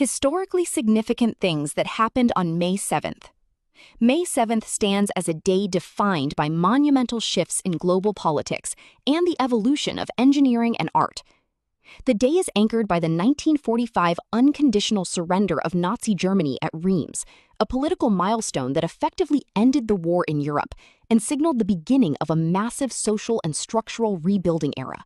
Historically significant things that happened on May 7th. May 7th stands as a day defined by monumental shifts in global politics and the evolution of engineering and art. The day is anchored by the 1945 unconditional surrender of Nazi Germany at Reims, a political milestone that effectively ended the war in Europe and signaled the beginning of a massive social and structural rebuilding era.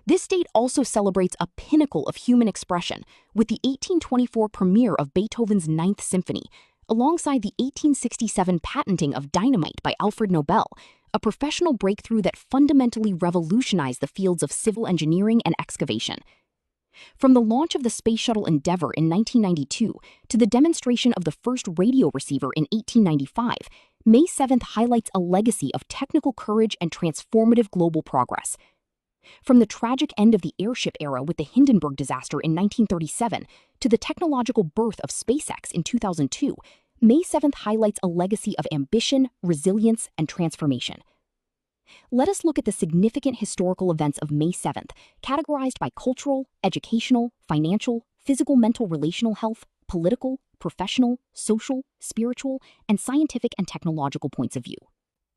This date also celebrates a pinnacle of human expression with the 1824 premiere of Beethoven's Ninth Symphony, alongside the 1867 patenting of dynamite by Alfred Nobel, a professional breakthrough that fundamentally revolutionized the fields of civil engineering and excavation. From the launch of the Space Shuttle Endeavour in 1992 to the demonstration of the first radio receiver in 1895, May 7th highlights a legacy of technical courage and transformative global progress. From the tragic end of the airship era with the Hindenburg disaster in 1937 to the technological birth of SpaceX in 2002, May 7th highlights a legacy of ambition, resilience, and transformation. Let us look at the significant historical events of May 7th, categorized by cultural, educational, financial, physical, mental, relational health, political, professional, social, spiritual, and scientific and technological points of view.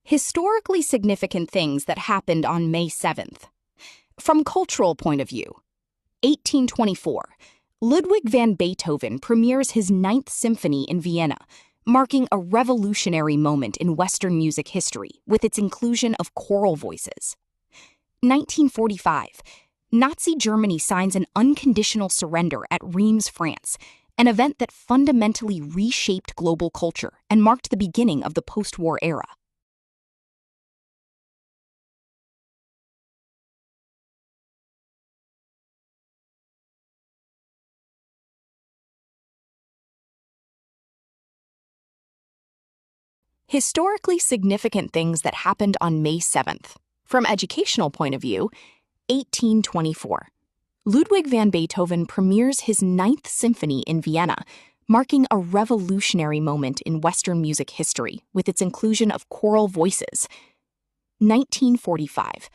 Historically significant things that happened on May 7th. From cultural point of view, 1824, Ludwig van Beethoven premieres his Ninth Symphony in Vienna, marking a revolutionary moment in Western music history with its inclusion of choral voices. 1945, Nazi Germany signs an unconditional surrender at Reims, France, an event that fundamentally reshaped global culture and marked the beginning of the post-war era. Historically significant things that happened on May 7th. From educational point of view, 1824. Ludwig van Beethoven premieres his Ninth Symphony in Vienna, marking a revolutionary moment in Western music history with its inclusion of choral voices. 1945.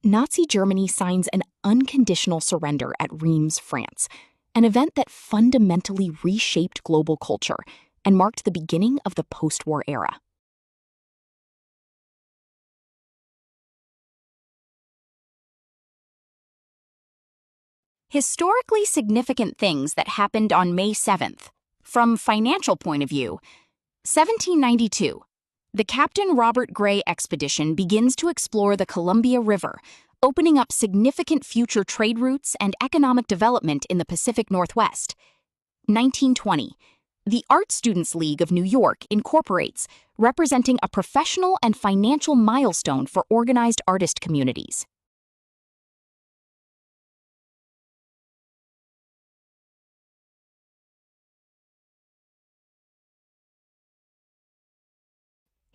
Nazi Germany signs an unconditional surrender at Reims, France, an event that fundamentally reshaped global culture and marked the beginning of the post-war era. Historically significant things that happened on May 7th. From financial point of view, 1792. The Captain Robert Gray expedition begins to explore the Columbia River, opening up significant future trade routes and economic development in the Pacific Northwest. 1920. The Art Students League of New York incorporates, representing a professional and financial milestone for organized artist communities.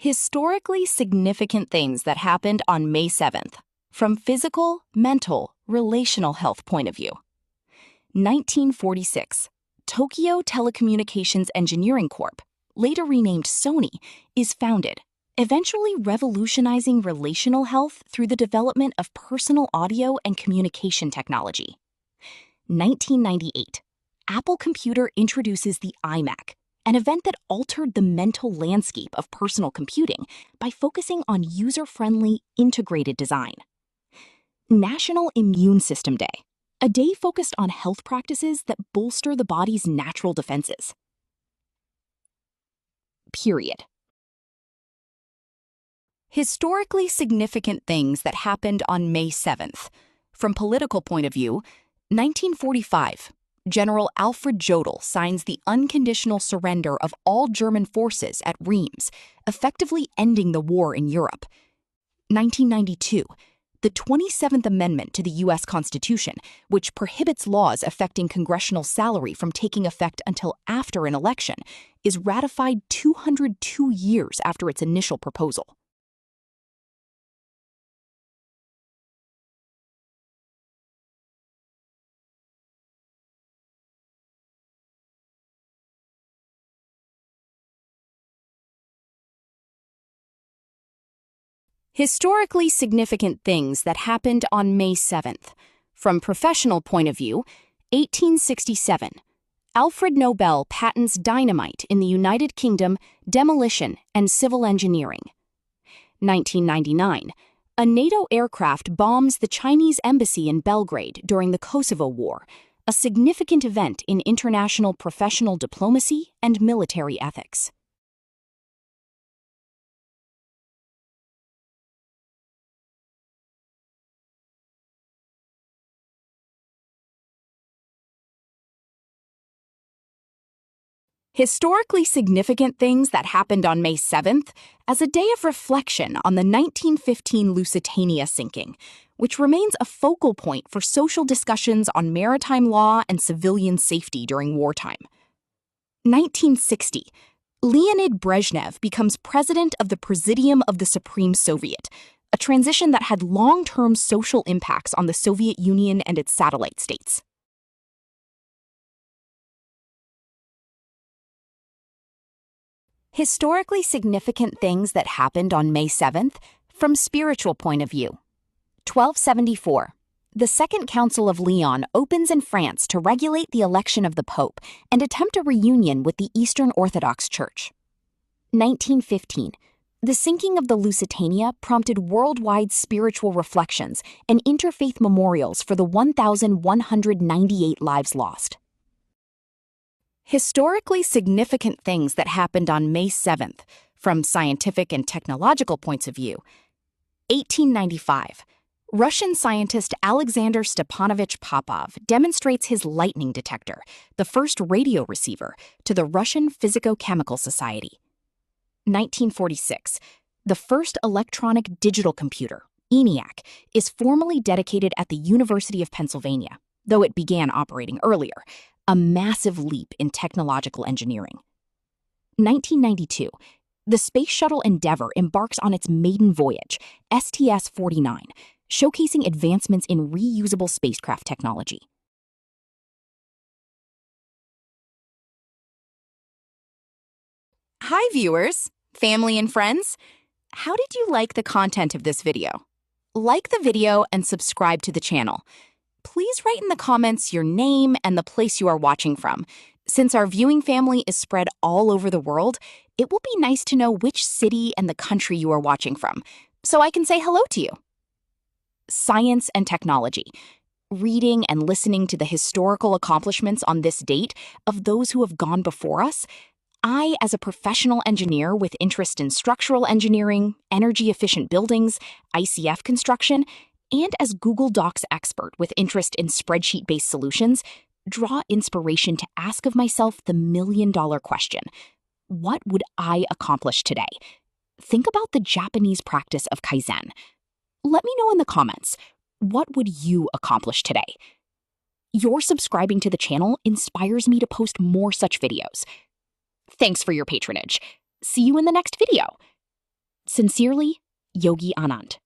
Historically significant things that happened on May 7th, from physical, mental, relational health point of view. 1946. Tokyo Telecommunications Engineering Corp., later renamed Sony, is founded, eventually revolutionizing relational health through the development of personal audio and communication technology. 1998. Apple Computer introduces the iMac, an event that altered the mental landscape of personal computing by focusing on user-friendly, integrated design. National Immune System Day, a day focused on health practices that bolster the body's natural defenses. Period. Historically significant things that happened on May 7th. From political point of view, 1945. General Alfred Jodl signs the unconditional surrender of all German forces at Reims, effectively ending the war in Europe. 1992. The 27th Amendment to the U.S. Constitution, which prohibits laws affecting congressional salary from taking effect until after an election, is ratified 202 years after its initial proposal. Historically significant things that happened on May 7th. From professional point of view, 1867. Alfred Nobel patents dynamite in the United Kingdom, demolition, and civil engineering. 1999. A NATO aircraft bombs the Chinese embassy in Belgrade during the Kosovo War, a significant event in international professional diplomacy and military ethics. Historically significant things that happened on May 7th as a day of reflection on the 1915 Lusitania sinking, which remains a focal point for social discussions on maritime law and civilian safety during wartime. 1960. Leonid Brezhnev becomes president of the Presidium of the Supreme Soviet, a transition that had long-term social impacts on the Soviet Union and its satellite states. Historically significant things that happened on May 7th from spiritual point of view. 1274. The Second Council of Lyon opens in France to regulate the election of the Pope and attempt a reunion with the Eastern Orthodox Church. 1915. The sinking of the Lusitania prompted worldwide spiritual reflections and interfaith memorials for the 1,198 lives lost. Historically significant things that happened on May 7th, from scientific and technological points of view. 1895. Russian scientist Alexander Stepanovich Popov demonstrates his lightning detector, the first radio receiver, to the Russian Physico-Chemical Society. 1946. The first electronic digital computer, ENIAC, is formally dedicated at the University of Pennsylvania, though it began operating earlier, a massive leap in technological engineering. 1992. The Space Shuttle Endeavour embarks on its maiden voyage, STS-49, showcasing advancements in reusable spacecraft technology. Hi viewers, family and friends. How did you like the content of this video? Like the video and subscribe to the channel. Please write in the comments your name and the place you are watching from. Since our viewing family is spread all over the world, it will be nice to know which city and the country you are watching from, so I can say hello to you. Science and technology. Reading and listening to the historical accomplishments on this date of those who have gone before us, I, as a professional engineer with interest in structural engineering, energy-efficient buildings, ICF construction, and as Google Docs expert with interest in spreadsheet-based solutions, draw inspiration to ask of myself the million-dollar question: what would I accomplish today? Think about the Japanese practice of Kaizen. Let me know in the comments, what would you accomplish today? Your subscribing to the channel inspires me to post more such videos. Thanks for your patronage. See you in the next video. Sincerely, Yogi Anand.